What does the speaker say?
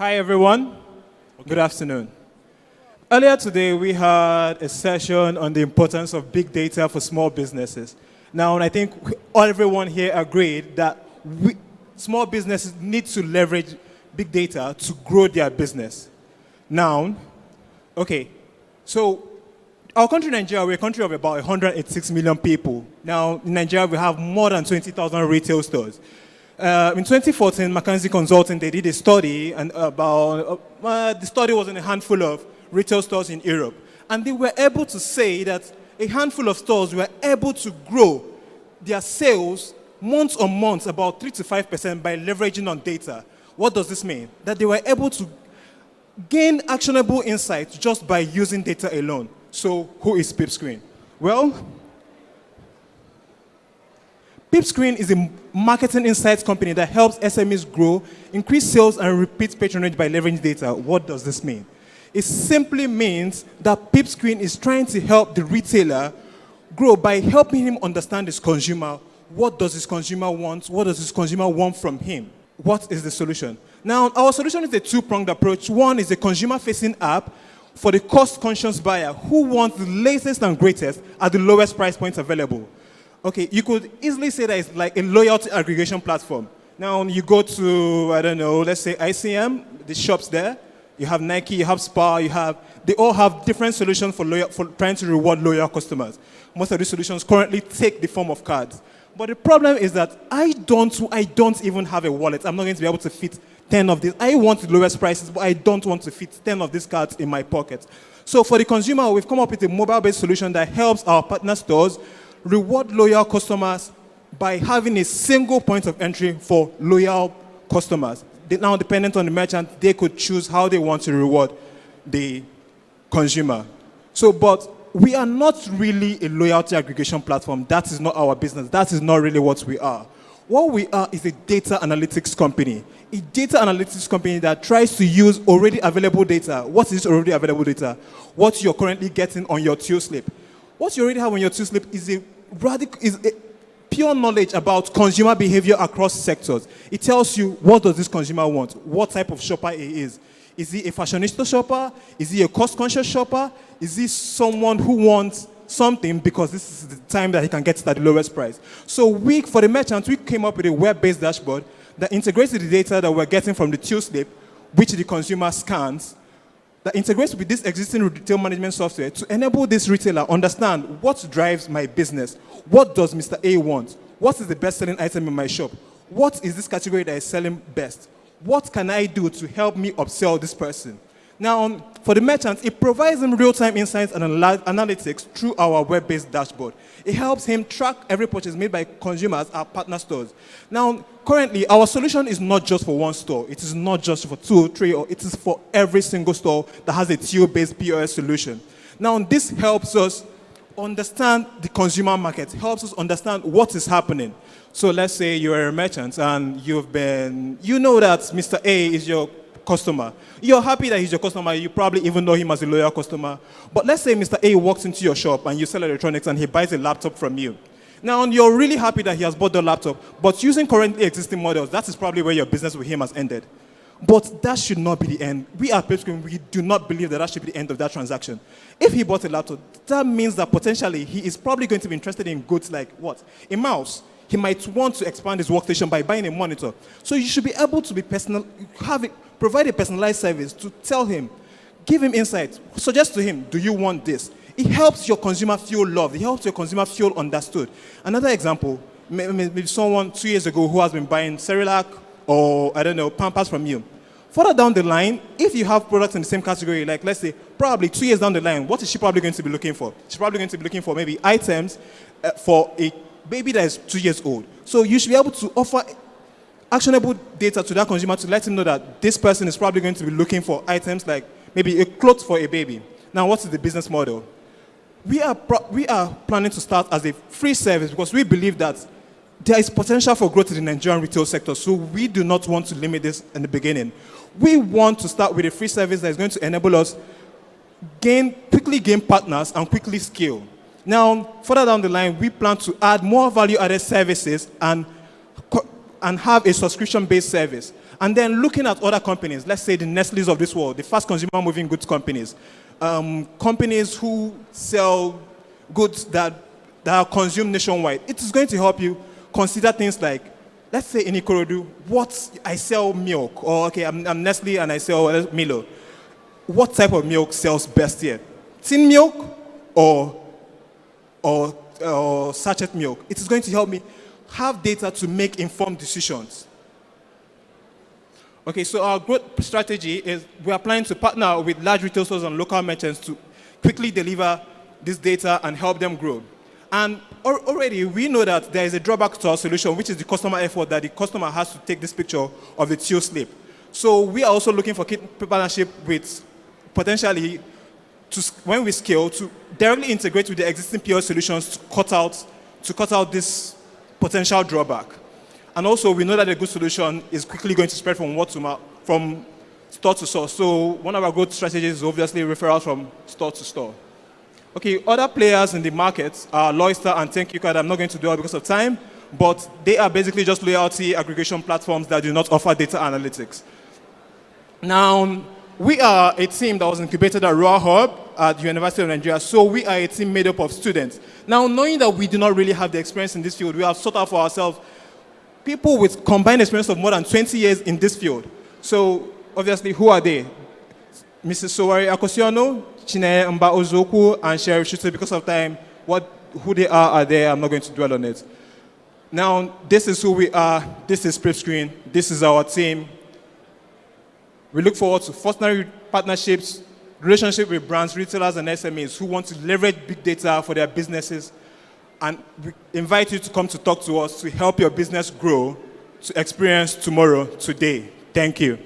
Hi, everyone. Good afternoon. Earlier today, we had a session on the importance of big data for small businesses. Now, I think everyone here agreed that small businesses need to leverage big data to grow their business. Now, okay, so our country, Nigeria, we're a country of about 186 million people. Now, in Nigeria, we have more than 20,000 retail stores. In 2014, McKinsey Consulting, they did a study, and the study was in a handful of retail stores in Europe. And they were able to say that a handful of stores were able to grow their sales month on month about 3 to 5% by leveraging on data. What does this mean? That they were able to gain actionable insights just by using data alone. So who is Peepscreen? Well, Peepscreen is a marketing insights company that helps SMEs grow, increase sales, and repeat patronage by leveraging data. What does this mean? It simply means that Peepscreen is trying to help the retailer grow by helping him understand his consumer. What does his consumer want? What does his consumer want from him? What is the solution? Now, our solution is a two-pronged approach. One is a consumer-facing app for the cost-conscious buyer who wants the latest and greatest at the lowest price points available. Okay, you could easily say that it's like a loyalty aggregation platform. Now, you go to, I don't know, let's say ICM, the shops there. You have Nike, you have Spa, they all have different solutions for trying to reward loyal customers. Most of these solutions currently take the form of cards. But the problem is that I don't even have a wallet. I'm not going to be able to fit 10 of these. I want the lowest prices, but I don't want to fit 10 of these cards in my pocket. So for the consumer, we've come up with a mobile-based solution that helps our partner stores reward loyal customers by having a single point of entry for loyal customers. Now, dependent on the merchant, they could choose how they want to reward the consumer. So, but we are not really a loyalty aggregation platform. That is not our business. That is not really what we are. What we are is a data analytics company. A data analytics company that tries to use already available data. What is already available data? What you're currently getting on your till slip. What you already have on your till slip is a pure knowledge about consumer behavior across sectors. It tells you what does this consumer want, what type of shopper he is. Is he a fashionista shopper? Is he a cost-conscious shopper? Is he someone who wants something because this is the time that he can get it at the lowest price? So for the merchants, we came up with a web-based dashboard that integrates the data that we're getting from the till slip, which the consumer scans, that integrates with this existing retail management software to enable this retailer understand what drives my business. What does Mr. A want? What is the best-selling item in my shop? What is this category that is selling best? What can I do to help me upsell this person? Now, for the merchants, it provides them real-time insights and analytics through our web-based dashboard. It helps him track every purchase made by consumers at partner stores. Now, currently, our solution is not just for one store. It is not just for 2, 3, or it is for every single store that has a till-based POS solution. Now, this helps us understand the consumer market, helps us understand what is happening. So let's say you're a merchant and you know that Mr. A is your customer. You're happy that he's your customer. You probably even know him as a loyal customer. But let's say Mr. A walks into your shop and you sell electronics and he buys a laptop from you. Now, you're really happy that he has bought the laptop, but using currently existing models, that is probably where your business with him has ended. But that should not be the end. We at Peepscreen, we do not believe that should be the end of that transaction. If he bought a laptop, that means that potentially he is probably going to be interested in goods like what? A mouse. He might want to expand his workstation by buying a monitor. So you should be able to provide a personalized service to tell him, give him insights, suggest to him, do you want this? It helps your consumer feel loved. It helps your consumer feel understood. Another example, maybe someone 2 years ago who has been buying Cerelac or, I don't know, Pampers from you. Further down the line, if you have products in the same category, like let's say, probably 2 years down the line, what is she probably going to be looking for? She's probably going to be looking for maybe items for a baby that is 2 years old. So you should be able to offer actionable data to that consumer to let him know that this person is probably going to be looking for items like maybe a clothes for a baby. Now, what is the business model? We are planning to start as a free service because we believe that there is potential for growth in the Nigerian retail sector, so we do not want to limit this in the beginning. We want to start with a free service that is going to enable us quickly gain partners and quickly scale. Now, further down the line, we plan to add more value-added services and have a subscription-based service. And then looking at other companies, let's say the Nestle's of this world, the fast consumer moving goods companies, companies who sell goods that are consumed nationwide, it is going to help you consider things like, let's say in Ikorodu, I sell milk, or okay, I'm Nestle and I sell Milo. What type of milk sells best here? Tin milk or sachet milk? It is going to help me have data to make informed decisions. Okay, so our growth strategy is we're planning to partner with large retail stores and local merchants to quickly deliver this data and help them grow. And already we know that there is a drawback to our solution, which is the customer effort that the customer has to take this picture of the till slip. So we are also looking for partnership with potentially, when we scale, to directly integrate with the existing POS solutions to cut out this potential drawback. And also, we know that a good solution is quickly going to spread from from store to store. So one of our growth strategies is obviously referrals from store to store. Okay, other players in the market are Loyster and ThankYou. I'm not going to do it because of time, but they are basically just loyalty aggregation platforms that do not offer data analytics. Now, we are a team that was incubated at Royal Hub at the University of Nigeria, so we are a team made up of students. Now, knowing that we do not really have the experience in this field, we have sought out for ourselves people with combined experience of more than 20 years in this field. So, obviously, who are they? Mrs. Sowari Akosiano, Chineye Mba Ozoku, and Sheriff Shute. Because of time, who they are there. I'm not going to dwell on it. Now, this is who we are. This is Peepscreen. This is our team. We look forward to fostering partnerships, relationship with brands, retailers, and SMEs who want to leverage big data for their businesses. And we invite you to come to talk to us to help your business grow, to experience tomorrow, today. Thank you.